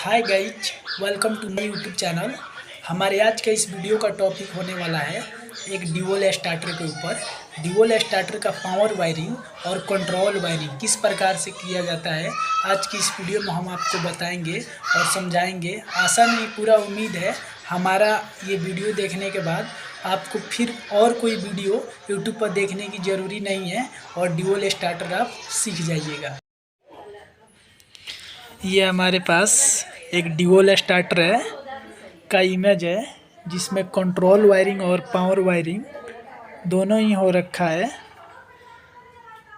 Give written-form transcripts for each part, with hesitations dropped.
Hi guys, welcome to my YouTube channel. हमारे आज का इस वीडियो का टॉपिक होने वाला है एक ड्यूल स्टार्टर के ऊपर। ड्यूल स्टार्टर का पावर वायरिंग और कंट्रोल वायरिंग किस प्रकार से किया जाता है, आज की इस वीडियो में हम आपको बताएंगे और समझाएंगे। आशा नहीं पूरा उम्मीद है हमारा ये वीडियो देखने के बाद आपको फिर और कोई वीडियो यूट्यूब पर देखने की ज़रूरी नहीं है और ड्यूल स्टार्टर आप सीख जाइएगा। ये हमारे पास एक ड्यूल स्टार्टर है का इमेज है जिसमें कंट्रोल वायरिंग और पावर वायरिंग दोनों ही हो रखा है।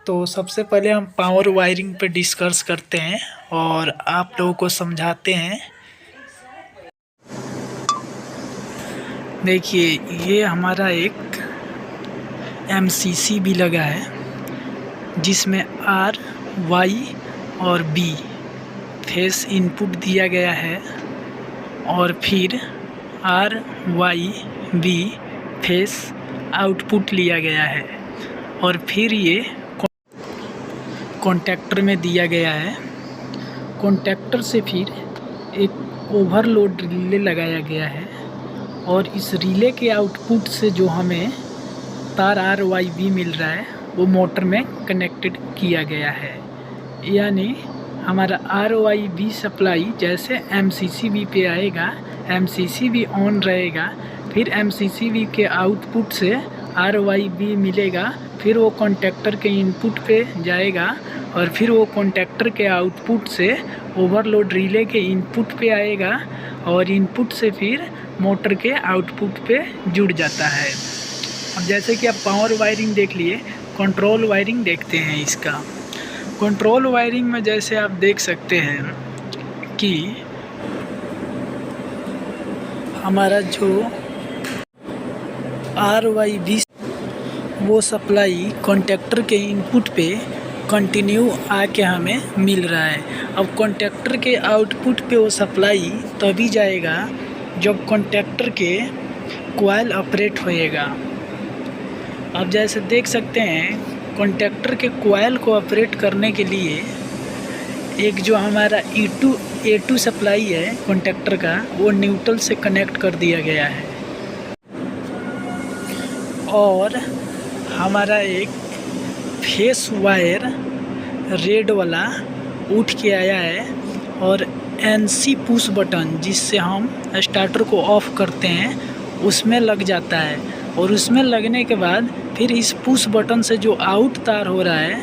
तो सबसे पहले हम पावर वायरिंग पे डिस्कस करते हैं और आप लोगों को समझाते हैं। देखिए, ये हमारा एक MCC भी लगा है जिसमें R, Y और B फेस इनपुट दिया गया है और फिर R, Y, B face output लिया गया है और फिर ये कॉन्टैक्टर में दिया गया है। कॉन्टैक्टर से फिर एक ओवरलोड रिले लगाया गया है और इस रिले के आउटपुट से जो हमें तार R, Y, B मिल रहा है वो मोटर में कनेक्टेड किया गया है। यानी हमारा R, Y, B सप्लाई जैसे MCCB पे आएगा, MCCB ऑन रहेगा, फिर MCCB के आउटपुट से R, Y, B मिलेगा, फिर वो कॉन्टैक्टर के इनपुट पे जाएगा और फिर वो कॉन्टैक्टर के आउटपुट से ओवरलोड रिले के इनपुट पे आएगा और इनपुट से फिर मोटर के आउटपुट पे जुड़ जाता है। अब जैसे कि आप पावर वायरिंग देख लिए, कंट्रोल वायरिंग देखते हैं। इसका कंट्रोल वायरिंग में जैसे आप देख सकते हैं कि हमारा जो R, Y, B वो सप्लाई कॉन्टैक्टर के इनपुट पे कंटिन्यू आके हमें मिल रहा है। अब कॉन्टैक्टर के आउटपुट पे वो सप्लाई तभी जाएगा जब कॉन्टैक्टर के कॉइल ऑपरेट होएगा। अब जैसे देख सकते हैं कॉन्टैक्टर के कॉइल को ऑपरेट करने के लिए एक जो हमारा A2 सप्लाई है कॉन्टैक्टर का, वो न्यूट्रल से कनेक्ट कर दिया गया है और हमारा एक फेस वायर रेड वाला उठ के आया है और NC पुश बटन जिससे हम स्टार्टर को ऑफ करते हैं उसमें लग जाता है और उसमें लगने के बाद फिर इस पुश बटन से जो आउट तार हो रहा है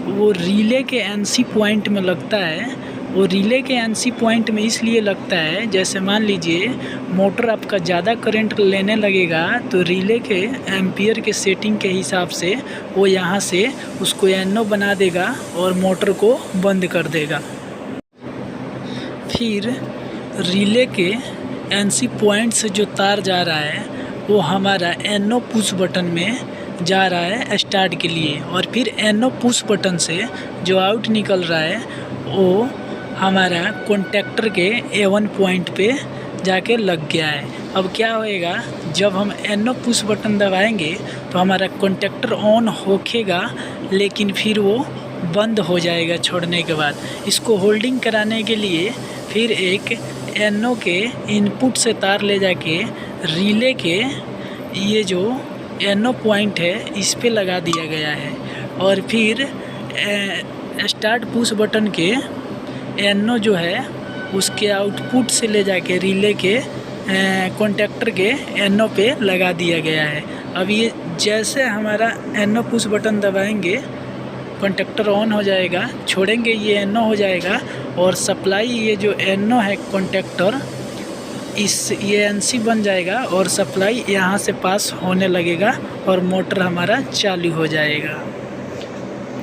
वो रिले के NC पॉइंट में लगता है। वो रिले के NC पॉइंट में इसलिए लगता है, जैसे मान लीजिए मोटर आपका ज़्यादा करंट लेने लगेगा तो रिले के एम्पियर के सेटिंग के हिसाब से वो यहाँ से उसको NO बना देगा और मोटर को बंद कर देगा। फिर रिले के NC पॉइंट से जो तार जा रहा है वो हमारा NO पुश बटन में जा रहा है स्टार्ट के लिए और फिर NO पुश बटन से जो आउट निकल रहा है वो हमारा कॉन्टैक्टर के A1 पॉइंट पे जाके लग गया है। अब क्या होएगा, जब हम NO पुश बटन दबाएंगे तो हमारा कॉन्टैक्टर ऑन होखेगा लेकिन फिर वो बंद हो जाएगा छोड़ने के बाद। इसको होल्डिंग कराने के लिए फिर एक NO के इनपुट से तार ले जाके रिले के ये जो NO पॉइंट है इस पे लगा दिया गया है और फिर स्टार्ट पुश बटन के NO जो है उसके आउटपुट से ले जाके रिले के कॉन्टैक्टर के NO पे लगा दिया गया है। अब ये जैसे हमारा NO पुश बटन दबाएंगे कॉन्टैक्टर ऑन हो जाएगा, छोड़ेंगे ये NO हो जाएगा और सप्लाई ये जो NO है कॉन्टैक्टर ये NC बन जाएगा और सप्लाई यहाँ से पास होने लगेगा और मोटर हमारा चालू हो जाएगा।